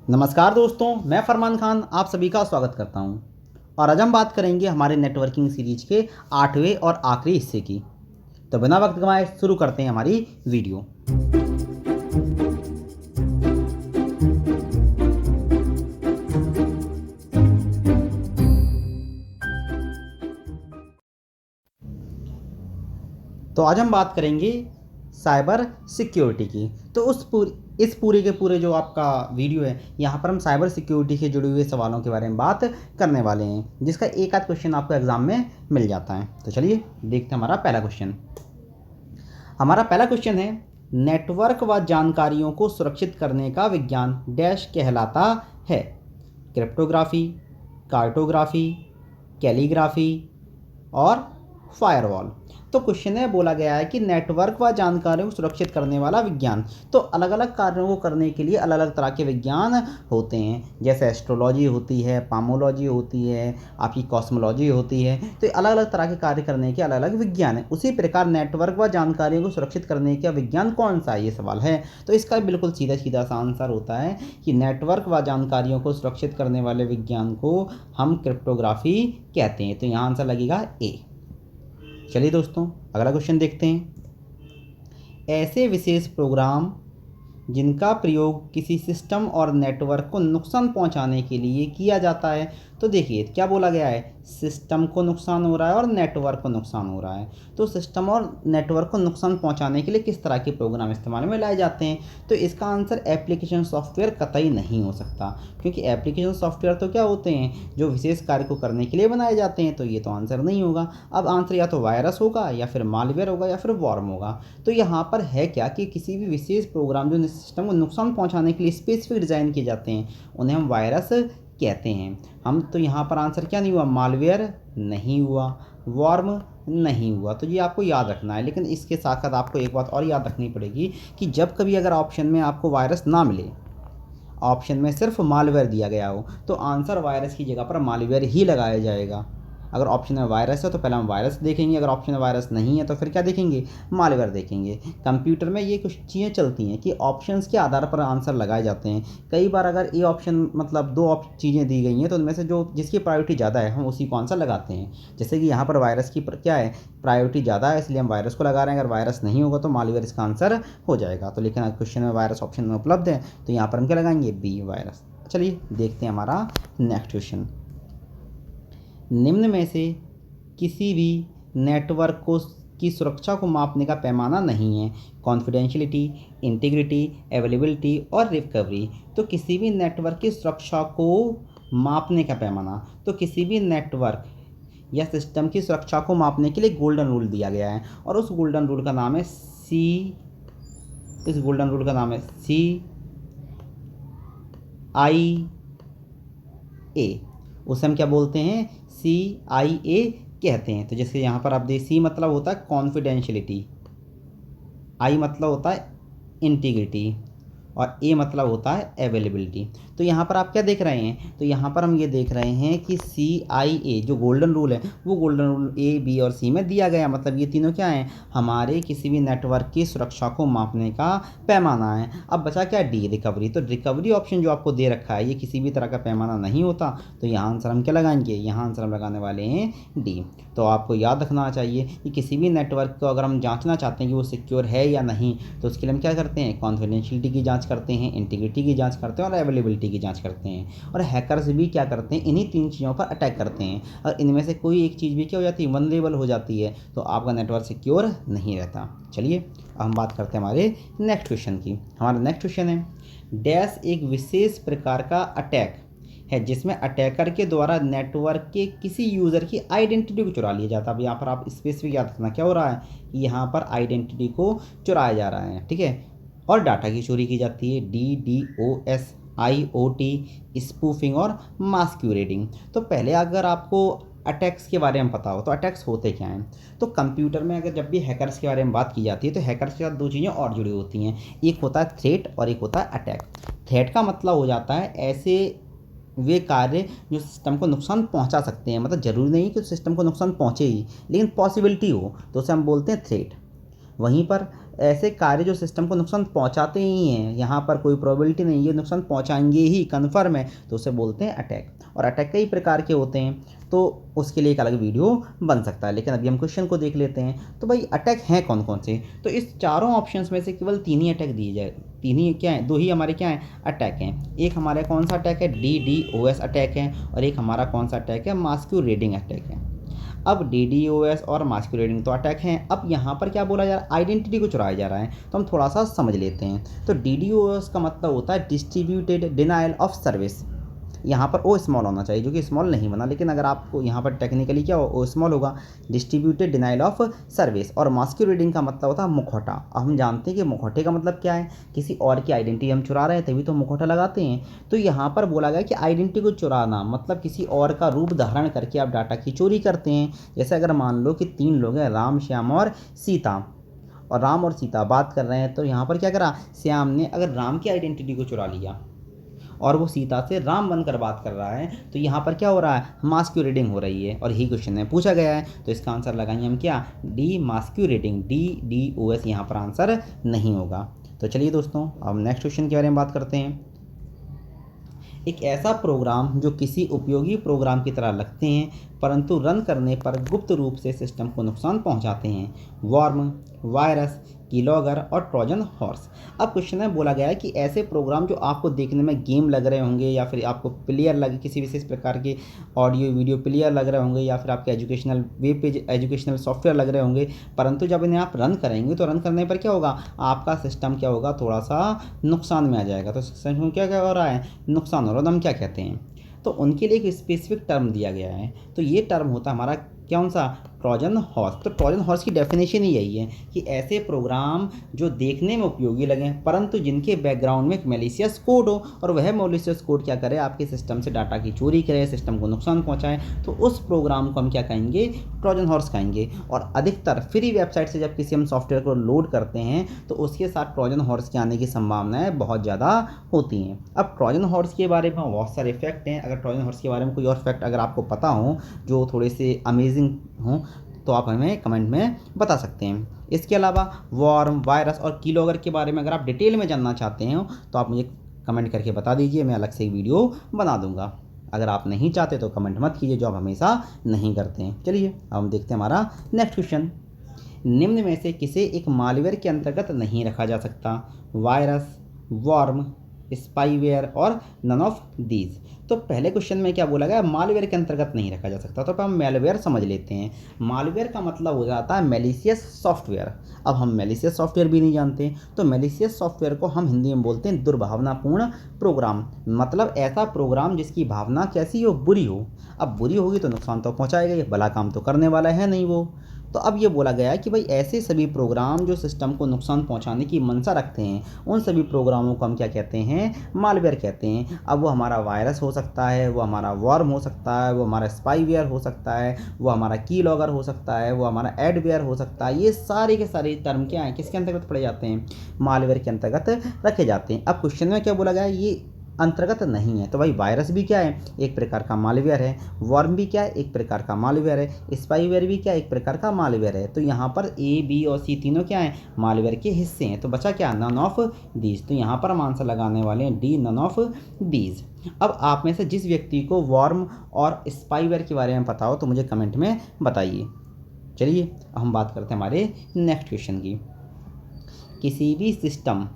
नमस्कार दोस्तों, मैं फरमान खान आप सभी का स्वागत करता हूं। और आज हम बात करेंगे हमारे नेटवर्किंग सीरीज के 8वें और आखिरी हिस्से की। तो बिना वक्त गंवाए शुरू करते हैं हमारी वीडियो। तो आज हम बात करेंगे साइबर सिक्योरिटी की। तो इस पूरे के पूरे जो आपका वीडियो है, यहाँ पर हम साइबर सिक्योरिटी से जुड़े हुए सवालों के बारे में बात करने वाले हैं, जिसका एक आध क्वेश्चन आपको एग्जाम में मिल जाता है। तो चलिए देखते हैं हमारा पहला क्वेश्चन। हमारा पहला क्वेश्चन है, नेटवर्क व जानकारियों को सुरक्षित करने का विज्ञान डैश कहलाता है? क्रिप्टोग्राफी, कार्टोग्राफी, कैलीग्राफी और फायरवॉल। तो क्वेश्चन है, बोला गया है कि नेटवर्क व जानकारियों को सुरक्षित करने वाला विज्ञान। तो अलग अलग कार्यों को करने के लिए अलग अलग तरह के विज्ञान होते हैं, जैसे एस्ट्रोलॉजी होती है, पामोलॉजी होती है, आपकी कॉस्मोलॉजी होती है। तो अलग अलग तरह के कार्य करने के अलग अलग विज्ञान है। उसी प्रकार नेटवर्क व जानकारियों को सुरक्षित करने का विज्ञान कौन सा है, ये सवाल है। तो इसका बिल्कुल सीधा सीधा सा आंसर होता है कि नेटवर्क व जानकारियों को सुरक्षित करने वाले विज्ञान को हम क्रिप्टोग्राफी कहते हैं। तो यहाँ आंसर लगेगा ए। चलिए दोस्तों, अगला क्वेश्चन देखते हैं। ऐसे विशेष प्रोग्राम जिनका प्रयोग किसी सिस्टम और नेटवर्क को नुकसान पहुंचाने के लिए किया जाता है। तो देखिए क्या बोला गया है, सिस्टम को नुकसान हो रहा है और नेटवर्क को नुकसान हो रहा है। तो सिस्टम और नेटवर्क को नुकसान पहुंचाने के लिए किस तरह के प्रोग्राम इस्तेमाल में लाए जाते हैं? तो इसका आंसर एप्लीकेशन सॉफ्टवेयर कतई नहीं हो सकता, क्योंकि एप्लीकेशन सॉफ्टवेयर तो क्या होते हैं, जो विशेष कार्य को करने के लिए बनाए जाते हैं। तो ये तो आंसर नहीं होगा। अब आंसर या तो वायरस होगा, या फिर मालवेयर होगा, या फिर वॉर्म होगा। तो यहाँ पर है क्या कि किसी भी विशेष प्रोग्राम जो सिस्टम को नुकसान पहुंचाने के लिए स्पेसिफिक डिज़ाइन किए जाते हैं, उन्हें हम वायरस कहते हैं। हम तो यहाँ पर आंसर क्या नहीं हुआ, मालवेयर नहीं हुआ, वॉर्म नहीं हुआ। तो ये आपको याद रखना है। लेकिन इसके साथ साथ आपको एक बात और याद रखनी पड़ेगी कि जब कभी अगर ऑप्शन में आपको वायरस ना मिले, ऑप्शन में सिर्फ मालवेयर दिया गया हो, तो आंसर वायरस की जगह पर मालवेयर ही लगाया जाएगा। अगर ऑप्शन में वायरस है तो पहले हम वायरस देखेंगे, अगर ऑप्शन में वायरस नहीं है तो फिर क्या देखेंगे, मालवेयर देखेंगे। कंप्यूटर में ये कुछ चीज़ें चलती हैं कि ऑप्शंस के आधार पर आंसर लगाए जाते हैं। कई बार अगर ए ऑप्शन मतलब दो चीज़ें दी गई हैं, तो उनमें से जो जिसकी प्रायोरिटी ज़्यादा है हम उसी को आंसर लगाते हैं। जैसे कि यहाँ पर वायरस की क्या है, प्रायोरिटी ज़्यादा है, इसलिए हम वायरस को लगा रहे हैं। अगर वायरस नहीं होगा तो मालवेयर इसका आंसर हो जाएगा। तो लेकिन क्वेश्चन में वायरस ऑप्शन में उपलब्ध है, तो यहाँ पर हम क्या लगाएंगे, बी, वायरस। चलिए देखते हैं हमारा नेक्स्ट क्वेश्चन। निम्न में से किसी भी नेटवर्क को की सुरक्षा को मापने का पैमाना नहीं है। कॉन्फिडेंशियलिटी, इंटीग्रिटी, अवेलेबिलिटी और रिकवरी। तो किसी भी नेटवर्क की सुरक्षा को मापने का पैमाना, तो किसी भी नेटवर्क या सिस्टम की सुरक्षा को मापने के लिए गोल्डन रूल दिया गया है, और उस गोल्डन रूल का नाम है CIA। उसे हम क्या बोलते हैं, CIA कहते हैं। तो जैसे यहाँ पर आप देखिए, C मतलब होता है कॉन्फिडेंशियलिटी, I मतलब होता है इंटीग्रिटी, और A मतलब होता है अवेलेबिलिटी। तो यहाँ पर आप क्या देख रहे हैं, तो यहाँ पर हम ये देख रहे हैं कि CIA जो गोल्डन रूल है, वो गोल्डन रूल A, B और C में दिया गया। मतलब ये तीनों क्या हैं, हमारे किसी भी नेटवर्क की सुरक्षा को मापने का पैमाना है। अब बचा क्या, D, रिकवरी। तो रिकवरी ऑप्शन जो आपको दे रखा है, ये किसी भी तरह का पैमाना नहीं होता। तो यहाँ आंसर हम क्या लगाएंगे, यहाँ आंसर हम लगाने वाले हैं D। तो आपको याद रखना चाहिए कि किसी भी नेटवर्क को अगर हम जाँचना चाहते हैं कि वो सिक्योर है या नहीं, तो उसके लिए हम क्या करते हैं, कॉन्फिडेंशियलिटी की जाँच करते हैं, इंटीग्रिटी की जांच करते हैं और अवेलेबिलिटी की जांच करते हैं। और हैकर्स भी क्या करते हैं, इन्हीं तीन चीज़ों पर अटैक करते हैं। और इनमें से कोई एक चीज़ भी क्या हो जाती है, वनरेबल हो जाती है, तो आपका नेटवर्क सिक्योर नहीं रहता। चलिए अब हम बात करते हैं हमारे नेक्स्ट क्वेश्चन की। हमारा नेक्स्ट क्वेश्चन है, डैश एक विशेष प्रकार का अटैक है जिसमें अटैकर के द्वारा नेटवर्क के किसी यूज़र की आइडेंटिटी को चुरा लिया जाता है। अब यहाँ पर आप स्पेसिफिक याद रखना क्या हो रहा है, कि यहाँ पर आइडेंटिटी को चुराया जा रहा है, ठीक है, और डाटा की चोरी की जाती है। DDoS, IoT, स्पूफिंग और मास्क्यूरेडिंग। तो पहले अगर आपको अटैक्स के बारे में पता हो तो अटैक्स होते क्या हैं। तो कंप्यूटर में अगर जब भी हैकर्स के बारे में बात की जाती है, तो हैकर्स के साथ दो चीज़ें और जुड़ी होती हैं, एक होता है थ्रेट और एक होता है अटैक। थ्रेट का मतलब हो जाता है ऐसे वे कार्य जो सिस्टम को नुकसान पहुंचा सकते हैं। मतलब ज़रूरी नहीं कि सिस्टम को नुकसान पहुंचे ही, लेकिन पॉसिबिलिटी हो, तो उसे हम बोलते हैं थ्रेट। वहीं पर ऐसे कार्य जो सिस्टम को नुकसान पहुंचाते ही हैं, यहाँ पर कोई प्रोबेबिलिटी नहीं, ये नुकसान पहुंचाएंगे ही, कन्फर्म है, तो उसे बोलते हैं अटैक। और अटैक कई प्रकार के होते हैं, तो उसके लिए एक अलग वीडियो बन सकता है, लेकिन अभी हम क्वेश्चन को देख लेते हैं। तो भाई अटैक हैं कौन कौन से? तो इस चारों ऑप्शंस में से केवल 3 ही अटैक दिए जाए, 3 ही क्या हैं, 2 ही हमारे क्या हैं, अटैक हैं। एक हमारा कौन सा अटैक है, DDoS अटैक है, और एक हमारा कौन सा अटैक है, मास्क्यूरेडिंग अटैक है। अब DDoS और मास्क्यूरेडिंग तो अटैक हैं। अब यहाँ पर क्या बोला जा रहा है, आइडेंटिटी को चुराया जा रहा है, तो हम थोड़ा सा समझ लेते हैं। तो DDoS का मतलब होता है डिस्ट्रीब्यूटेड डिनायल ऑफ सर्विस। यहाँ पर ओ स्मॉल होना चाहिए, जो कि स्मॉल नहीं बना, लेकिन अगर आपको यहाँ पर टेक्निकली क्या हो, ओ स्मॉल होगा, डिस्ट्रीब्यूटेड डिनाइल ऑफ सर्विस। और मास्क्यूरेडिंग का मतलब होता है मुखौटा। अब हम जानते हैं कि मुखौटे का मतलब क्या है, किसी और की आइडेंटिटी हम चुरा रहे हैं तभी तो मुखौटा लगाते हैं। तो यहाँ पर बोला गया कि आइडेंटिटी को चुराना मतलब किसी और का रूप धारण करके आप डाटा की चोरी करते हैं। जैसे अगर मान लो कि 3 लोग हैं, राम, श्याम और सीता, और राम और सीता बात कर रहे हैं, तो यहाँ पर क्या करा, श्याम ने अगर राम की आइडेंटिटी को चुरा लिया और वो सीता से राम बनकर बात कर रहा है, तो यहाँ पर क्या हो रहा है, मास्क्यूरेडिंग हो रही है। और यही क्वेश्चन में पूछा गया है, तो इसका आंसर लगाएंगे हम क्या, डी, मास्क्यूरेडिंग। DDoS यहाँ पर आंसर नहीं होगा। तो चलिए दोस्तों, अब नेक्स्ट क्वेश्चन के बारे में बात करते हैं। एक ऐसा प्रोग्राम जो किसी उपयोगी प्रोग्राम की तरह लगते हैं परंतु रन करने पर गुप्त रूप से सिस्टम को नुकसान पहुंचाते हैं, वॉर्म, वायरस, कीलॉगर और ट्रोजन हॉर्स। अब क्वेश्चन में बोला गया है कि ऐसे प्रोग्राम जो आपको देखने में गेम लग रहे होंगे, या फिर आपको प्लेयर लगे, किसी विशेष प्रकार के ऑडियो वीडियो प्लेयर लग रहे होंगे, या फिर आपके educational web page, educational software लग रहे होंगे, परंतु जब इन्हें आप रन करेंगे तो रन करने पर क्या होगा, आपका सिस्टम क्या होगा, थोड़ा सा नुकसान में आ जाएगा। तो सिस्टम में क्या क्या हो रहा है, नुकसान हो रहा है। तो हम क्या कहते हैं, तो उनके लिए एक स्पेसिफिक टर्म दिया गया है। तो ये टर्म होता है हमारा कौन सा, ट्रोजन हॉर्स। तो ट्रोजन हॉर्स की डेफिनेशन ही यही है कि ऐसे प्रोग्राम जो देखने में उपयोगी लगें परंतु जिनके बैकग्राउंड में एक मैलिशियस कोड हो, और वह मैलिशियस कोड क्या करे, आपके सिस्टम से डाटा की चोरी करे, सिस्टम को नुकसान पहुंचाए, तो उस प्रोग्राम को हम क्या कहेंगे, ट्रोजन हॉर्स कहेंगे। और अधिकतर फ्री वेबसाइट से जब किसी हम सॉफ्टवेयर को लोड करते हैं तो उसके साथ ट्रोजन हॉर्स के आने की संभावनाएं बहुत ज़्यादा होती हैं। अब ट्रोजन हॉर्स के बारे में बहुत सारे फैक्ट हैं। अगर ट्रोजन हॉर्स के बारे में कोई और फैक्ट अगर आपको पता हो जो थोड़े से अमेजिंग हो, तो आप हमें कमेंट में बता सकते हैं। इसके अलावा वॉर्म, वायरस और कीलॉगर के बारे में अगर आप डिटेल में जानना चाहते हैं तो आप मुझे कमेंट करके बता दीजिए, मैं अलग से एक वीडियो बना दूंगा। अगर आप नहीं चाहते तो कमेंट मत कीजिए, जो आप हमेशा नहीं करते हैं। चलिए अब हम देखते हैं हमारा नेक्स्ट क्वेश्चन। निम्न में से किसे एक मालवेयर के अंतर्गत नहीं रखा जा सकता, वायरस, वॉर्म, स्पाईवेयर और नन ऑफ दीज। तो पहले क्वेश्चन में क्या बोला गया, मालवेयर के अंतर्गत नहीं रखा जा सकता। तो अब हम मैलवेयर समझ लेते हैं। मालवेयर का मतलब हो जाता है मैलिशियस सॉफ्टवेयर। अब हम मैलिशियस सॉफ्टवेयर भी नहीं जानते, तो मैलिशियस सॉफ्टवेयर को हम हिंदी में बोलते हैं दुर्भावनापूर्ण प्रोग्राम। मतलब ऐसा प्रोग्राम जिसकी भावना कैसी हो, बुरी हो। अब बुरी होगी तो नुकसान तो पहुँचाएगा, ये भला काम तो करने वाला है नहीं वो। तो अब ये बोला गया है कि भाई ऐसे सभी प्रोग्राम जो सिस्टम को नुकसान पहुंचाने की मंशा रखते हैं, उन सभी प्रोग्रामों को हम क्या कहते हैं, मालवेयर कहते हैं। अब वो हमारा वायरस हो सकता है, वो हमारा वॉर्म हो सकता है, वो हमारा स्पाईवेयर हो सकता है, वो हमारा कीलॉगर हो सकता है, वो हमारा एडवेयर हो सकता है। ये सारे के सारे टर्म क्या हैं, किसके अंतर्गत पड़े जाते हैं, मालवेयर के अंतर्गत रखे जाते हैं। अब क्वेश्चन में क्या बोला गया है, ये अंतर्गत नहीं है। तो भाई वायरस भी क्या है, एक प्रकार का मालवेयर है, वर्म भी क्या है, एक प्रकार का मालवेयर है, स्पाईवेयर भी क्या है, एक प्रकार का मालवेयर है। तो यहाँ पर ए, बी और सी तीनों क्या है, मालवेयर के हिस्से हैं। तो बचा क्या, नन ऑफ दीज। तो यहाँ पर हम आंसर लगाने वाले हैं डी, नन ऑफ दीज। अब आप में से जिस व्यक्ति को वर्म और स्पाईवेयर के बारे में पता हो तो मुझे कमेंट में बताइए। चलिए हम बात करते हैं हमारे नेक्स्ट क्वेश्चन की। किसी भी सिस्टम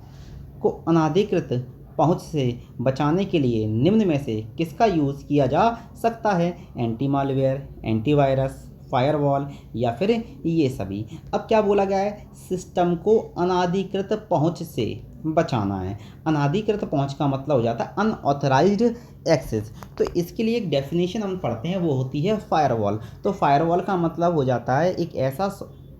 को अनाधिकृत पहुंच से बचाने के लिए निम्न में से किसका यूज़ किया जा सकता है, एंटी मालवेयर, एंटीवायरस, फायरवॉल या फिर ये सभी। अब क्या बोला गया है, सिस्टम को अनाधिकृत पहुंच से बचाना है। अनाधिकृत पहुंच का मतलब हो जाता है अनऑथराइज्ड एक्सेस। तो इसके लिए एक डेफिनेशन हम पढ़ते हैं, वो होती है फायरवॉल। तो फायरवॉल का मतलब हो जाता है एक ऐसा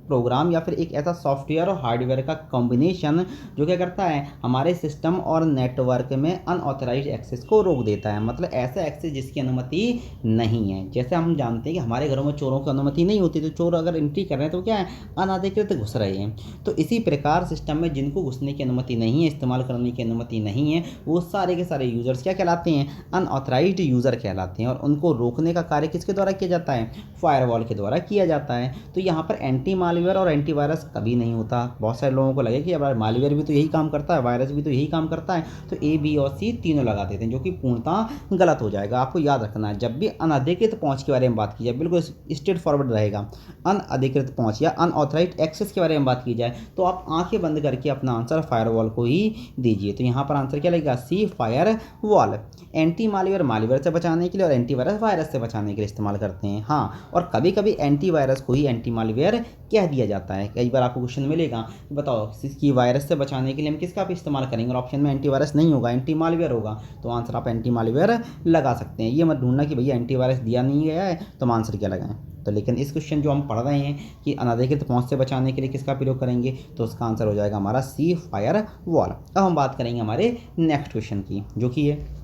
प्रोग्राम या फिर एक ऐसा सॉफ्टवेयर और हार्डवेयर का कॉम्बिनेशन जो क्या करता है, हमारे सिस्टम और नेटवर्क में अनऑथराइज्ड एक्सेस को रोक देता है। मतलब ऐसा एक्सेस जिसकी अनुमति नहीं है। जैसे हम जानते हैं कि हमारे घरों में चोरों की अनुमति नहीं होती, तो चोर अगर एंट्री कर रहे हैं तो क्या है, अनाधिकृत घुस रहे हैं। तो इसी प्रकार सिस्टम में जिनको घुसने की अनुमति नहीं है, इस्तेमाल करने की अनुमति नहीं है, वो सारे के सारे यूज़र्स क्या कहलाते हैं, अनऑथराइज्ड यूज़र कहलाते हैं। और उनको रोकने का कार्य किसके द्वारा किया जाता है, फायरवॉल के द्वारा किया जाता है। तो यहाँ पर एंटी मालवेयर मालवेयर और एंटीवायरस कभी नहीं होता। बहुत सारे लोगों को लगे कि अब मालवेयर भी तो यही काम करता है, वायरस भी तो यही काम करता है, तो ए बी और सी तीनों लगा देते हैं, जो कि पूर्णतः गलत हो जाएगा। आपको याद रखना है जब भी अनधिकृत पहुंच के बारे में बात की जाए, बिल्कुल स्ट्रेट फॉरवर्ड रहेगा। अनधिकृत पहुंच या अनऑथराइज्ड एक्सेस के बारे में बात की जाए तो आप आंखें बंद करके अपना आंसर फायरवॉल को ही दीजिए। तो यहाँ पर आंसर क्या लगेगा? C, firewall. Anti malware malware से बचाने के लिए और एंटीवायरस वायरस से बचाने के लिए इस्तेमाल करते हैं। हाँ, और कभी कभी एंटीवायरस को ही एंटी मालवेयर कह दिया जाता है। कई बार आपको क्वेश्चन मिलेगा, बताओ कि वायरस से बचाने के लिए हम किसका भी इस्तेमाल करेंगे, और ऑप्शन में एंटीवायरस नहीं होगा, एंटी मालवेयर होगा, तो आंसर आप एंटी मालवेयर लगा सकते हैं। ये मत ढूंढना कि भैया एंटीवायरस दिया नहीं गया है तो हम आंसर क्या लगाएं। तो लेकिन इस क्वेश्चन जो हम पढ़ रहे हैं कि अनधिकृत पहुंच से बचाने के लिए किसका प्रयोग करेंगे, तो उसका आंसर हो जाएगा हमारा सी, फायर वॉल। अब हम बात करेंगे हमारे नेक्स्ट क्वेश्चन की, जो कि है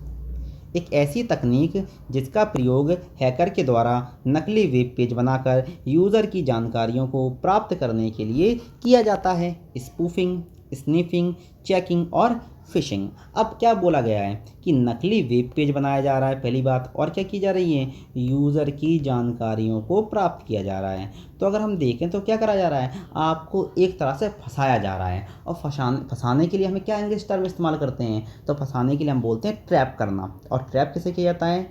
एक ऐसी तकनीक जिसका प्रयोग हैकर के द्वारा नकली वेब पेज बनाकर यूज़र की जानकारियों को प्राप्त करने के लिए किया जाता है। स्पूफिंग, स्निफिंग, चेकिंग और फिशिंग। अब क्या बोला गया है कि नकली वेब पेज बनाया जा रहा है, पहली बात, और क्या की जा रही है, यूज़र की जानकारियों को प्राप्त किया जा रहा है। तो अगर हम देखें तो क्या करा जा रहा है, आपको एक तरह से फंसाया जा रहा है। और फंसाने के लिए हमें क्या इंग्लिश टर्म इस्तेमाल करते हैं, तो फंसाने के लिए हम बोलते हैं ट्रैप करना। और ट्रैप किसे किया जाता है?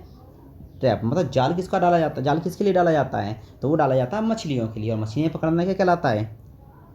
ट्रैप मतलब जाल किसका डाला जाता है, जाल किसके लिए डाला जाता है, तो वो डाला जाता है मछलियों के लिए। और मछलियाँ पकड़ना क्या कहलाता है?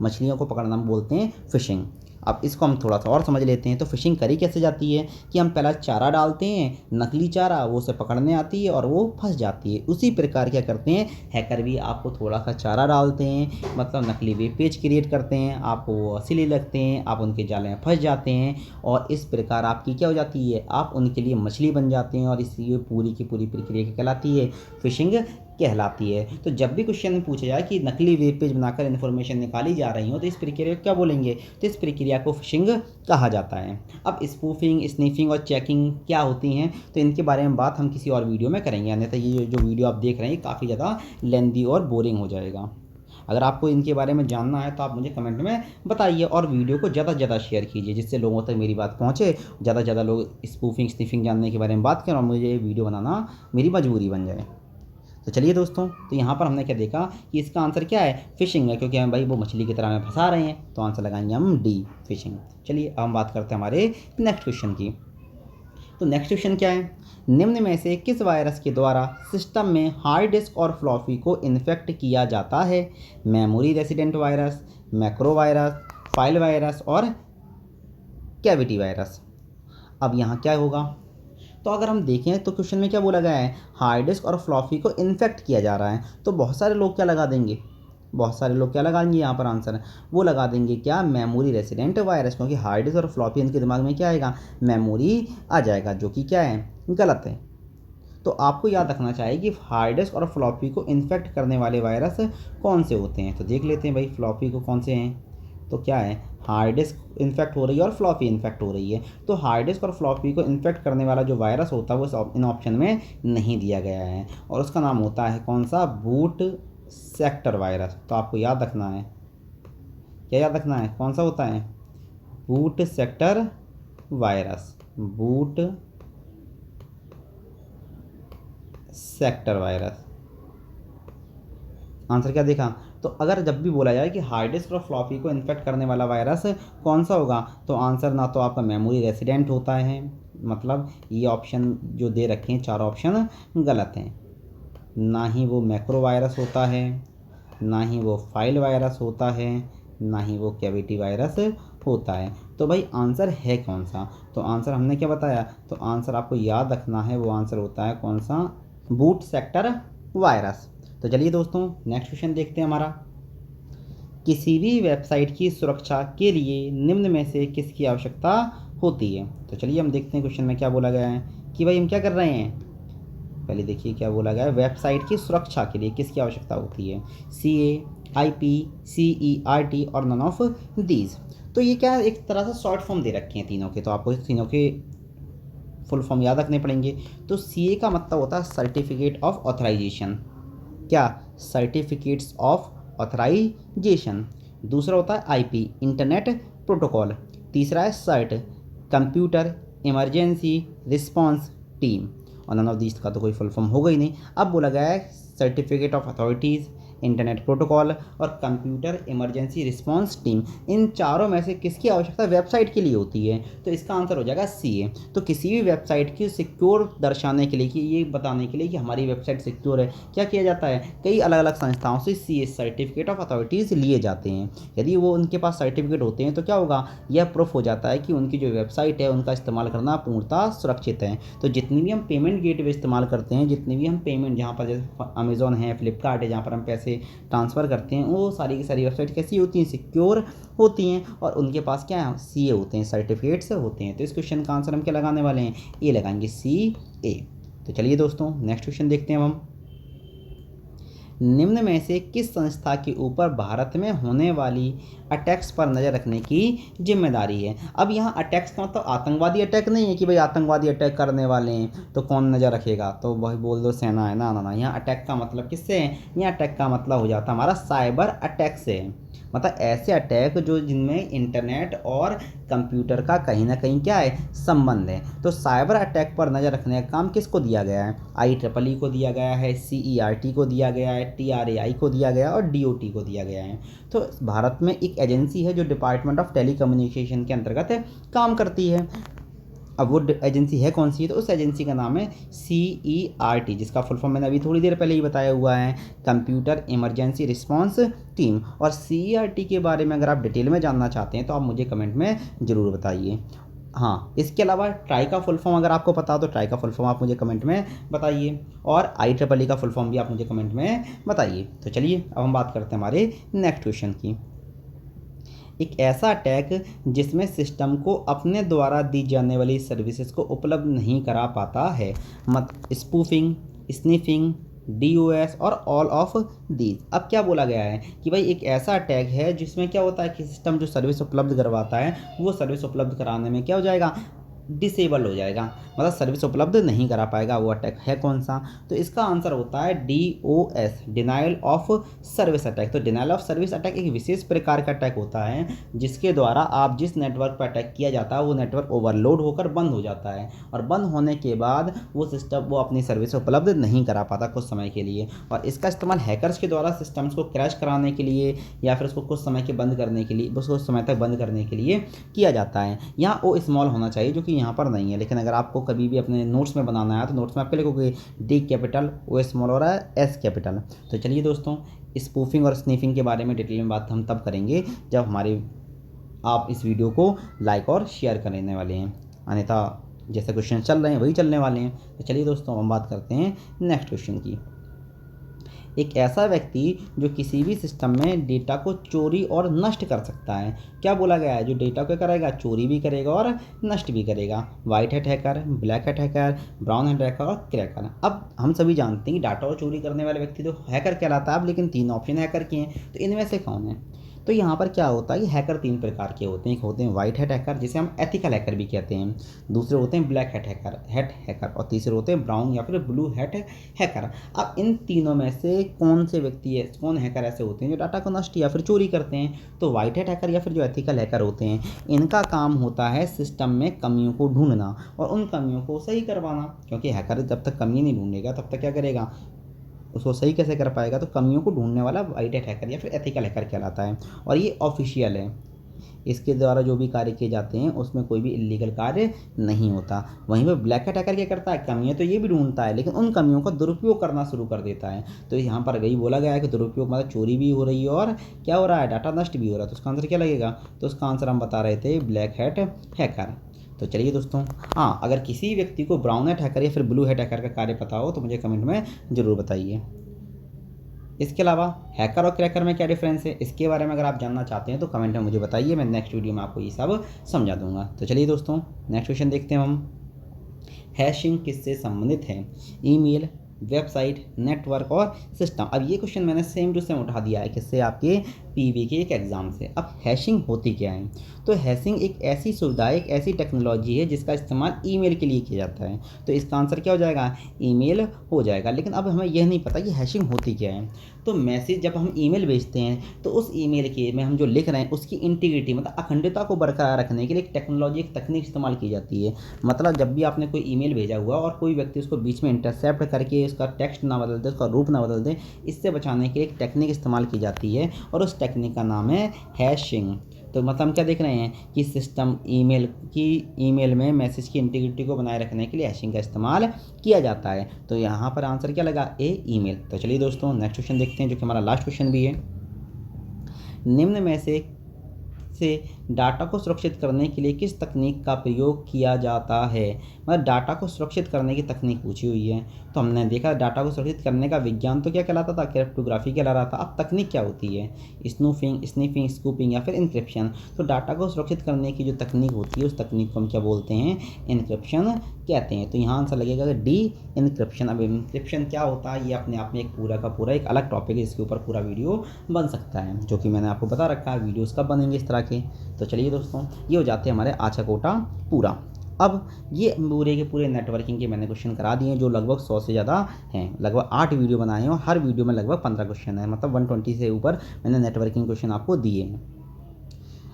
मछलियों को पकड़ना हम बोलते हैं फिशिंग। अब इसको हम थोड़ा सा और समझ लेते हैं। तो फिशिंग करी कैसे जाती है कि हम पहला चारा डालते हैं, नकली चारा, वो उसे पकड़ने आती है और वो फंस जाती है। उसी प्रकार क्या करते हैं हैकर भी, आपको थोड़ा सा चारा डालते हैं, मतलब नकली वेब पेज क्रिएट करते हैं, आपको वो असली लगते हैं, आप उनके जाले में फंस जाते हैं और इस प्रकार आपकी क्या हो जाती है, आप उनके लिए मछली बन जाते हैं। और इसलिए पूरी की पूरी प्रक्रिया क्या कहलाती है? फिशिंग कहलाती है। तो जब भी क्वेश्चन में पूछा जाए कि नकली वेब पेज बनाकर इन्फॉर्मेशन निकाली जा रही हो तो इस प्रक्रिया को क्या बोलेंगे, तो इस प्रक्रिया को फिशिंग कहा जाता है। अब स्पूफिंग, स्निफिंग और चेकिंग क्या होती हैं, तो इनके बारे में बात हम किसी और वीडियो में करेंगे, अन्यथा ये जो वीडियो आप देख रहे हैं काफ़ी ज़्यादा लेंदी और बोरिंग हो जाएगा। अगर आपको इनके बारे में जानना है तो आप मुझे कमेंट में बताइए और वीडियो को ज़्यादा से ज़्यादा शेयर कीजिए, जिससे लोगों तक मेरी बात पहुँचे, ज़्यादा से ज़्यादा लोग स्पूफिंग, स्निफिंग जानने के बारे में बात करें और मुझे ये वीडियो बनाना मेरी मजबूरी बन जाए। तो चलिए दोस्तों, तो यहाँ पर हमने क्या देखा कि इसका आंसर क्या है, फिशिंग है, क्योंकि हम भाई वो मछली की तरह हमें फंसा रहे हैं, तो आंसर लगाएंगे हम डी, फिशिंग। चलिए अब हम बात करते हैं हमारे नेक्स्ट क्वेश्चन की। तो नेक्स्ट क्वेश्चन क्या है, निम्न में से किस वायरस के द्वारा सिस्टम में हार्ड डिस्क और फ्लॉपी को इन्फेक्ट किया जाता है? Memory resident virus, macro virus, file virus और कैविटी वायरस। अब यहाँ क्या होगा, तो अगर हम देखें तो क्वेश्चन में क्या बोला गया है, हार्ड डिस्क और फ्लॉपी को इन्फेक्ट किया जा रहा है। तो बहुत सारे लोग क्या लगा देंगे, बहुत सारे लोग क्या लगाएंगे यहाँ पर आंसर, वो लगा देंगे क्या, मेमोरी रेसिडेंट वायरस, क्योंकि हार्ड डिस्क और फ्लॉपी इनके दिमाग में क्या आएगा, मेमोरी आ जाएगा, जो कि क्या है, गलत है। तो आपको याद रखना चाहिए कि हार्ड डिस्क और फ्लॉपी को इन्फेक्ट करने वाले वायरस कौन से होते हैं। तो देख लेते हैं भाई फ्लॉपी को कौन से हैं, तो क्या है, हार्ड डिस्क इन्फेक्ट हो रही है और फ्लॉपी इन्फेक्ट हो रही है। तो हार्ड डिस्क और फ्लॉपी को इन्फेक्ट करने वाला जो वायरस होता है वो इन ऑप्शन में नहीं दिया गया है, और उसका नाम होता है कौन सा, बूट सेक्टर वायरस। तो आपको याद रखना है, क्या याद रखना है, कौन सा होता है, boot sector virus, boot sector virus. Answer क्या देखा, तो अगर जब भी बोला जाए कि हार्ड डिस्क और फ्लॉपी को इन्फेक्ट करने वाला वायरस कौन सा होगा, तो आंसर ना तो आपका मेमोरी रेसिडेंट होता है, मतलब ये ऑप्शन जो दे रखे हैं चार ऑप्शन गलत हैं, ना ही वो मैक्रो वायरस होता है, ना ही वो फाइल वायरस होता है, ना ही वो कैविटी वायरस होता है। तो भाई आंसर है कौन सा, तो आंसर हमने क्या बताया, तो आंसर आपको याद रखना है, वो आंसर होता है कौन सा, बूट सेक्टर वायरस। तो चलिए दोस्तों नेक्स्ट क्वेश्चन देखते हैं हमारा, किसी भी वेबसाइट की सुरक्षा के लिए निम्न में से किसकी आवश्यकता होती है। तो चलिए हम देखते हैं क्वेश्चन में क्या बोला गया है कि भाई हम क्या कर रहे हैं, पहले देखिए क्या बोला गया है, वेबसाइट की सुरक्षा के लिए किसकी आवश्यकता होती है, CA, IP, CERT और नन ऑफ दीज। तो ये क्या एक तरह से शॉर्ट फॉर्म दे रखे हैं तीनों के, तो आपको तीनों के फुल फॉर्म याद रखने पड़ेंगे। तो CA का मतलब होता है सर्टिफिकेट ऑफ ऑथराइजेशन, क्या, सर्टिफिकेट्स ऑफ ऑथराइजेशन। दूसरा होता है IP, इंटरनेट प्रोटोकॉल। तीसरा है CERT, computer emergency response team. और नन ऑफ दीज का तो कोई फुल फॉर्म होगा ही नहीं। अब बोला गया है certificate of authorities, internet protocol और कंप्यूटर इमरजेंसी रिस्पांस टीम, इन चारों में से किसकी आवश्यकता वेबसाइट के लिए होती है? तो इसका आंसर हो जाएगा सी है। तो किसी भी वेबसाइट की सिक्योर दर्शाने के लिए, कि ये बताने के लिए कि हमारी वेबसाइट सिक्योर है, क्या किया जाता है? कई अलग अलग संस्थाओं से सी सर्टिफिकेट ऑफ अथॉरिटीज़ लिए जाते हैं। यदि वो उनके पास सर्टिफिकेट होते हैं तो क्या होगा, यह प्रूफ हो जाता है कि उनकी जो वेबसाइट है उनका इस्तेमाल करना पूर्णतः सुरक्षित है। तो जितनी भी हम पेमेंट गेटवे इस्तेमाल करते हैं, जितनी भी हम पेमेंट जहाँ पर जैसे अमेज़ॉन है, फ्लिपकार्ट है, जहाँ पर हम पैसे ट्रांसफ़र करते हैं, वो सारी की सारी वेबसाइट कैसी होती हैं? सिक्योर होती हैं, और उनके पास क्या है? सी होते हैं, सर्टिफिकेट्स होते हैं। तो इस क्वेश्चन का आंसर हम क्या लगाने वाले हैं? ए लगाएंगे, सी ए। तो चलिए दोस्तों नेक्स्ट क्वेश्चन देखते हैं हम। निम्न में से किस संस्था के ऊपर भारत में होने वाली अटैक्स पर नज़र रखने की जिम्मेदारी है? अब यहाँ अटैक्स का मतलब आतंकवादी अटैक नहीं है कि भाई आतंकवादी अटैक करने वाले हैं तो कौन नज़र रखेगा, तो वही बोल दो सेना है ना। ना ना, यहाँ अटैक का मतलब किससे है? यहाँ अटैक का मतलब हो जाता है हमारा साइबर अटैक से, मतलब ऐसे अटैक जो जिनमें इंटरनेट और कंप्यूटर का कहीं ना कहीं क्या है? संबंध है। तो साइबर अटैक पर नज़र रखने का काम किसको दिया गया है? IEEE को दिया गया है, CERT को दिया गया है, TRAI को दिया गया है और DOT को दिया गया है। तो भारत में एक एजेंसी है जो डिपार्टमेंट ऑफ टेलीकम्युनिकेशन के अंतर्गत काम करती है। अब वो एजेंसी है कौन सी है? तो उस एजेंसी का नाम है CERT, जिसका फुल फॉर्म मैंने अभी थोड़ी देर पहले ही बताया हुआ है, कंप्यूटर इमरजेंसी रिस्पांस टीम। और CERT के बारे में अगर आप डिटेल में जानना चाहते हैं तो आप मुझे कमेंट में ज़रूर बताइए। हाँ, इसके अलावा ट्राई का फुल फॉर्म अगर आपको पता हो तो ट्राई का फुल फॉर्म आप मुझे कमेंट में बताइए, और IEEE का फुल फॉर्म भी आप मुझे कमेंट में बताइए। तो चलिए अब हम बात करते हैं हमारे नेक्स्ट क्वेश्चन की। एक ऐसा अटैक जिसमें सिस्टम को अपने द्वारा दी जाने वाली सर्विसेज को उपलब्ध नहीं करा पाता है, स्पूफिंग, स्निफिंग, DOS और ऑल ऑफ दीज। अब क्या बोला गया है कि भाई एक ऐसा अटैक है जिसमें क्या होता है कि सिस्टम जो सर्विस उपलब्ध करवाता है वो सर्विस उपलब्ध कराने में क्या हो जाएगा? डिसेबल हो जाएगा, मतलब सर्विस उपलब्ध नहीं करा पाएगा। वो अटैक है कौन सा? तो इसका आंसर होता है DOS, denial of service attack. तो डिनाइल ऑफ सर्विस अटैक एक विशेष प्रकार का अटैक होता है जिसके द्वारा आप जिस नेटवर्क पर अटैक किया जाता है वो नेटवर्क ओवरलोड होकर बंद हो जाता है, और बंद होने के बाद वो सिस्टम वो अपनी सर्विस उपलब्ध नहीं करा पाता कुछ समय के लिए। और इसका इस्तेमाल हैकर्स के द्वारा सिस्टम्स को क्रैश कराने के लिए या फिर उसको कुछ समय के बंद करने के लिए, उसको समय तक बंद करने के लिए किया जाता है। यहाँ ओ स्मॉल होना चाहिए जो कि यहाँ पर नहीं है, लेकिन अगर आपको कभी भी अपने नोट्स में बनाना है तो नोट्स में आप क्या लिखोगे? D कैपिटल, O स्मॉल और S कैपिटल। तो चलिए दोस्तों, स्पूफिंग और स्नीफिंग के बारे में डिटेल में बात हम तब करेंगे जब आप इस वीडियो को लाइक और शेयर करने वाले हैं, अन्यथा जैसे क्वेश्चन चल रहे हैं वही चलने वाले हैं। तो चलिए दोस्तों हम बात करते हैं नेक्स्ट क्वेश्चन की। एक ऐसा व्यक्ति जो किसी भी सिस्टम में डेटा को चोरी और नष्ट कर सकता है, क्या बोला गया है? जो डेटा को करेगा, चोरी भी करेगा और नष्ट भी करेगा। White hat hacker, black hat hacker, brown hat hacker और क्रैकर। अब हम सभी जानते हैं कि डाटा और चोरी करने वाले व्यक्ति तो हैकर कहलाता है। अब लेकिन 3 ऑप्शन हैकर के हैं, तो इनमें से कौन है? तो यहाँ पर क्या होता है कि हैकर 3 प्रकार के होते हैं। एक होते हैं वाइट हैट हैकर, जिसे हम एथिकल हैकर भी कहते हैं। दूसरे होते हैं ब्लैक हैट हैकर और तीसरे होते हैं ब्राउन या फिर ब्लू हैट हैकर। अब इन तीनों में से कौन से व्यक्ति है, कौन हैकर ऐसे होते हैं जो डाटा को नष्ट या फिर चोरी करते हैं? तो वाइट हैट हैकर या फिर जो एथिकल हैकर होते हैं, इनका काम होता है सिस्टम में कमियों को ढूंढना और उन कमियों को सही करवाना, क्योंकि हैकर जब तक कमी नहीं ढूंढेगा तब तक क्या करेगा? उसको सही कैसे कर पाएगा? तो कमियों को ढूंढने वाला वाइट हैट हैकर या फिर एथिकल हैकर कहलाता है, और ये ऑफिशियल है। इसके द्वारा जो भी कार्य किए जाते हैं उसमें कोई भी इलीगल कार्य नहीं होता। वहीं पर ब्लैक हैट हैकर क्या करता है? कमियां तो ये भी ढूंढता है, लेकिन उन कमियों का दुरुपयोग करना शुरू कर देता है। तो यहाँ पर वही बोला गया है कि दुरुपयोग मतलब चोरी भी हो रही है और क्या हो रहा है? डाटा नष्ट भी हो रहा है। तो उसका आंसर क्या लगेगा? तो उसका आंसर हम बता रहे थे ब्लैक हैट हैकर। तो चलिए दोस्तों, हाँ, अगर किसी व्यक्ति को ब्राउन हैट हैकर या फिर ब्लू हैट हैकर का कार्य पता हो तो मुझे कमेंट में ज़रूर बताइए। इसके अलावा हैकर और क्रैकर में क्या डिफरेंस है, इसके बारे में अगर आप जानना चाहते हैं तो कमेंट में मुझे बताइए, मैं नेक्स्ट वीडियो में आपको ये सब समझा दूंगा। तो चलिए दोस्तों नेक्स्ट क्वेश्चन देखते हैं हम। हैशिंग किससे संबंधित है? ईमेल, वेबसाइट, नेटवर्क और सिस्टम। अब ये क्वेश्चन मैंने सेम टू सेम उठा दिया है किससे? आपके पीवी के एक एग्ज़ाम से। अब हैशिंग होती क्या है? तो हैशिंग एक ऐसी सुविधा है, एक ऐसी टेक्नोलॉजी है जिसका इस्तेमाल ईमेल के लिए किया जाता है। तो इसका आंसर क्या हो जाएगा? ईमेल हो जाएगा। लेकिन अब हमें यह नहीं पता कि हैशिंग होती क्या है। तो मैसेज जब हम ईमेल भेजते हैं तो उस ईमेल के में हम जो लिख रहे हैं उसकी इंटीग्रिटी मतलब अखंडता को बरकरार रखने के लिए एक टेक्नोलॉजी, एक तकनीक इस्तेमाल की जाती है। मतलब जब भी आपने कोई ईमेल भेजा हुआ और कोई व्यक्ति उसको बीच में इंटरसेप्ट करके उसका टेक्स्ट ना बदल दे, उसका रूप ना बदल दे, इससे बचाने के लिए एक टेक्निक इस्तेमाल की जाती है और उस टेक्निक का नाम है हैशिंग। तो मतलब हम क्या देख रहे हैं कि सिस्टम ईमेल में मैसेज की इंटीग्रिटी को बनाए रखने के लिए हैशिंग का इस्तेमाल किया जाता है। तो यहाँ पर आंसर क्या लगा? ए, ईमेल। तो चलिए दोस्तों नेक्स्ट क्वेश्चन देखते हैं जो कि हमारा लास्ट क्वेश्चन भी है। निम्न में से डाटा को सुरक्षित करने के लिए किस तकनीक का प्रयोग किया जाता है? मतलब डाटा को सुरक्षित करने की तकनीक पूछी हुई है। तो हमने देखा डाटा को सुरक्षित करने का विज्ञान तो क्या कहलाता था? क्रिप्टोग्राफी कहला रहा था। अब तकनीक क्या होती है? स्नूफिंग, स्कूपिंग या फिर इंक्रिप्शन। तो डाटा को सुरक्षित करने की जो तकनीक होती है उस तकनीक को हम क्या बोलते हैं? इंक्रिप्शन कहते हैं। तो यहाँ आंसर लगेगा डी, इंक्रिप्शन। अब इंक्रिप्शन क्या होता है ये अपने आप में एक पूरा का पूरा एक अलग टॉपिक है, इसके ऊपर पूरा वीडियो बन सकता है जो कि मैंने आपको बता रखा है। वीडियोस कब बनेंगे इस तरह के। तो चलिए दोस्तों ये हो जाते हैं हमारे आज का कोटा पूरा। अब ये पूरे के पूरे नेटवर्किंग के मैंने क्वेश्चन करा दिए हैं जो लगभग 100 से ज़्यादा हैं। लगभग 8 वीडियो बनाए हैं और हर वीडियो में लगभग 15 क्वेश्चन है, मतलब 120 से ऊपर मैंने नेटवर्किंग क्वेश्चन आपको दिए हैं।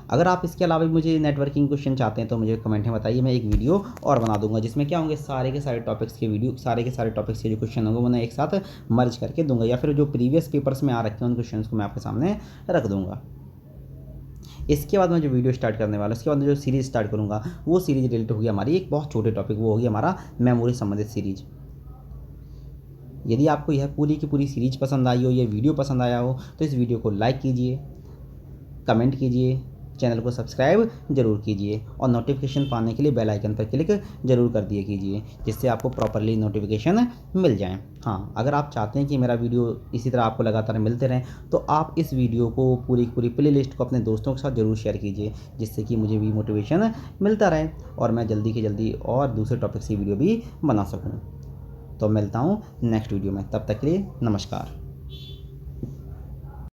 अगर आप इसके अलावा भी मुझे नेटवर्किंग क्वेश्चन चाहते हैं तो मुझे कमेंट में बताइए, मैं एक वीडियो और बना दूंगा जिसमें क्या होंगे सारे के सारे टॉपिक्स के वीडियो, सारे के सारे टॉपिक्स के जो क्वेश्चन होंगे वो मैं एक साथ मर्ज करके दूंगा, या फिर जो प्रीवियस पेपर्स में आ रखे हैं उन क्वेश्चन को मैं आपके सामने रख दूंगा। इसके बाद मैं जो वीडियो स्टार्ट करने वाला हूँ, उसके बाद मैं जो सीरीज़ स्टार्ट करूँगा वो सीरीज़ रिलेटेड होगी हमारी एक बहुत छोटे टॉपिक, वो होगी हमारा मेमोरी संबंधित सीरीज। यदि आपको यह पूरी की पूरी सीरीज पसंद आई हो, ये वीडियो पसंद आया हो तो इस वीडियो को लाइक कीजिए, कमेंट कीजिए, चैनल को सब्सक्राइब जरूर कीजिए और नोटिफिकेशन पाने के लिए बेल आइकन पर क्लिक जरूर कर दिया कीजिए जिससे आपको प्रॉपरली नोटिफिकेशन मिल जाए। हाँ, अगर आप चाहते हैं कि मेरा वीडियो इसी तरह आपको लगातार मिलते रहें तो आप इस वीडियो को पूरी पूरी प्ले लिस्ट को अपने दोस्तों के साथ ज़रूर शेयर कीजिए जिससे कि मुझे भी मोटिवेशन मिलता रहे और मैं जल्दी से जल्दी और दूसरे टॉपिक से वीडियो भी बना सकूँ। तो मिलता हूँ नेक्स्ट वीडियो में, तब तक के लिए नमस्कार।